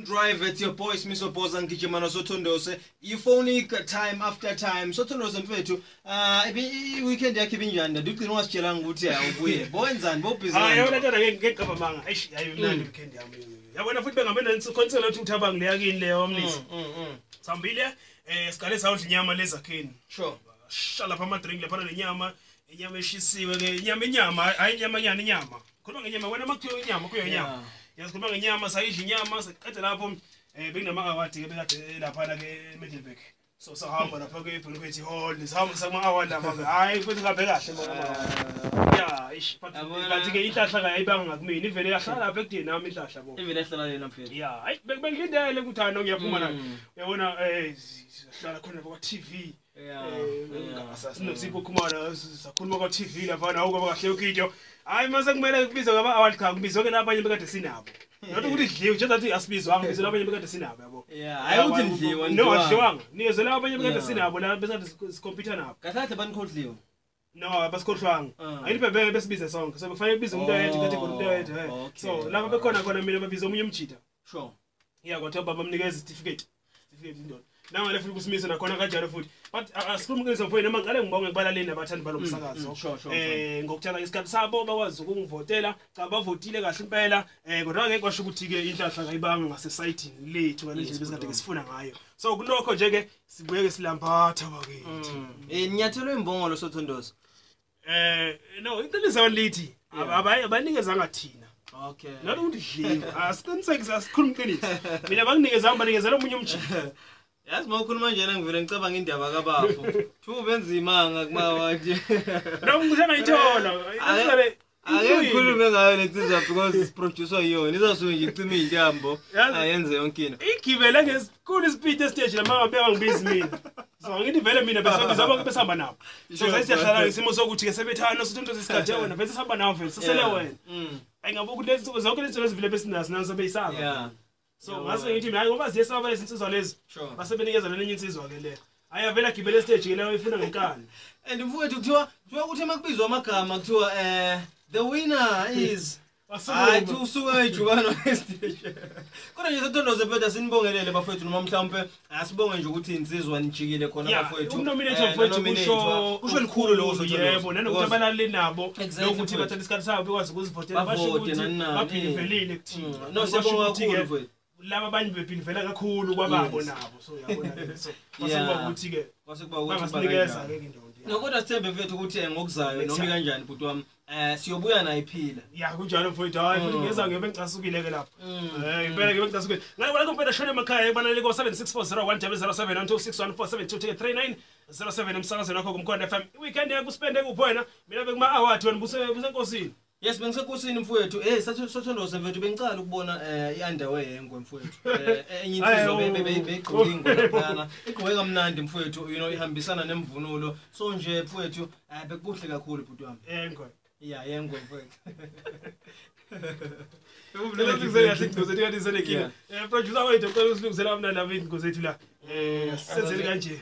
drive at your boys Misopoza ngijima noSothondose ifone time after time Sothondose mfethu weekend yakhe binjani duqina wasitshela ukuthi awubuye bowenzani bobhizi yona ntana ngekaba manga ayimnandi weekend yami yabona futhi bengamena concert lethu uthabang leyakini leyo wamnisi sambile sikale sawudla inyama lezakheni sure shala lapha ama drink lapha nenyama inyama eshisiwe ke inyama hayi inyama khuluma ngenyama wena makuthiwa inyama kuyo inyama yazikhuluma ngenyama sayidla inyama siqede lapho bekunama award ke bekade lapha ke Middelburg so sahamba lapha ke Bonaparte Hall sihamba sama award lapha hayi futhi ngabe kahle ya bathi ke inhlahla kayibanga ngakumini ivele yahlala lapha ekudeni nami inhlahla bo ivele yahlala lena mfethu ya hayi bekungindele ukuthana ngiyaphuma la uyabona sihlala khona kwa TV asinosipho khumana sakhuluma kwa TV lapha nawo kwaba kahle ukidyo hayi mase kumele kubizwe ngaba award cha kubizwe ke labanye bekade sinabo not ukuthi idliwe nje ngathi asibizwa ngibizwe labanye bekade sinabo yabo hayi ukuthi ndliwa no adliwanga nikezwe labanye bekade sinabo la besade sikompyutha nabo kahle banikhodliwe no abasikhohlwanga ayilibhebe besibize sonke so kufanele kubize umuntu oyedwa ngathi umuntu oyedwa so lapha bekhona mina babiza omunye umjida sure yeah kodwa baba mnikeza certificate indoda nangale futhi kusimise nakhona kanjalo futhi but asikhulumukisa mfowethu noma ngale ngibonge kubalaleli nabathandi balomsakazo ngokutshala isikhathi sabo bakwazi ukungivotela cha bavotile kahle impela kodwa ngeke kwasho ukuthi ke inhlahla kayibanga ngase site lethu ngalendlela besikade sifuna ngayo so kulokho nje ke sibuye ke silambatha bakithi nyathelo imbongolo Sothondose no iqiniso lithi abanikezanga thina okay not ukuthi dliwe asiqinisekisa asikhulumqiniso mina banginikeza banikezela omunye umjida yazi mawukhuluma nje ngivele ngicabanga indaba kaBafu thu benzimanga kumawathi noma ngiyithola Akukhulume ngayo lensizwa because is producer yona izasuke nje icime intambo ayenze yonke into igibele ngesikhulu speed stage lama ngabeka ngibizi mina so ngithi vele mina besabiza bonke besihamba nabo so sesiyahlala ngesimo sokuthi ke sebethana Sothondose isikhathi wena bese sihamba nawo vele sesele wena ayingabuku lezi zonke lezi zivile besinazi nanso beyisaba yeah so ngase ngithi mina ngoba ziyesaba lezi insizwa lezi basebenikeza lenye insizwa ke le ayavela gibele stage ke leyo ifuna ngenkani and mfowethu kuthiwa ukuthi makubizwa amagama kuthiwa the winner is hayi usuke ejukana stage kodwa nje Sothondose phela sinibongelele bafowethu noma mhlawumbe asibonge nje ukuthi insizwa nijikile khona bafowethu nominate mfowethu kusho likhulu lo Sothondose yebo nanokuthi abalali nabo lokuthi bathatha isikhathi sabo bekwazi ukuzivotela basho ukuthi baphinde velile kuthina no siyabonga kakhulu mfowethu laba abanye bephinde vela kakhulu kwababo nabo so uyabona so kwasekuba ukuthi ke kwasekuba ukuthi basinikeza ke indoda nokodwa sithembe mfethu ukuthi ngokuzayo noma kanjani bhuti wami siyobuya nayo iphila ya kunjalo mfowethu hayi futhi ngeza ngebe ngicasukile ke lapha impela ngebe ngicasukile ngale kumpela shone emakhaya ebanale ko 76401007 until 61472239 07 emsakazweni wakho kumkhonda FM weekend yakuspende kuphi wena mina bekuma award wena busenkosini yes bengisekosini mfowethu Sothondose mfethu bengicala ukubona iunderwear yengwe mfowethu enye insizwa beyiqoqa ingwe laphana igqoke kamnandi mfowethu ihambisana nemvunulo so nje mfowethu bekuhle kakhulu bhuti wami engwe yeah yengwe mfowethu Ubulungise yahle ingozi ethi senekile producer wethu ucela usilungisela abana labo ingozi ethu la senzele kanje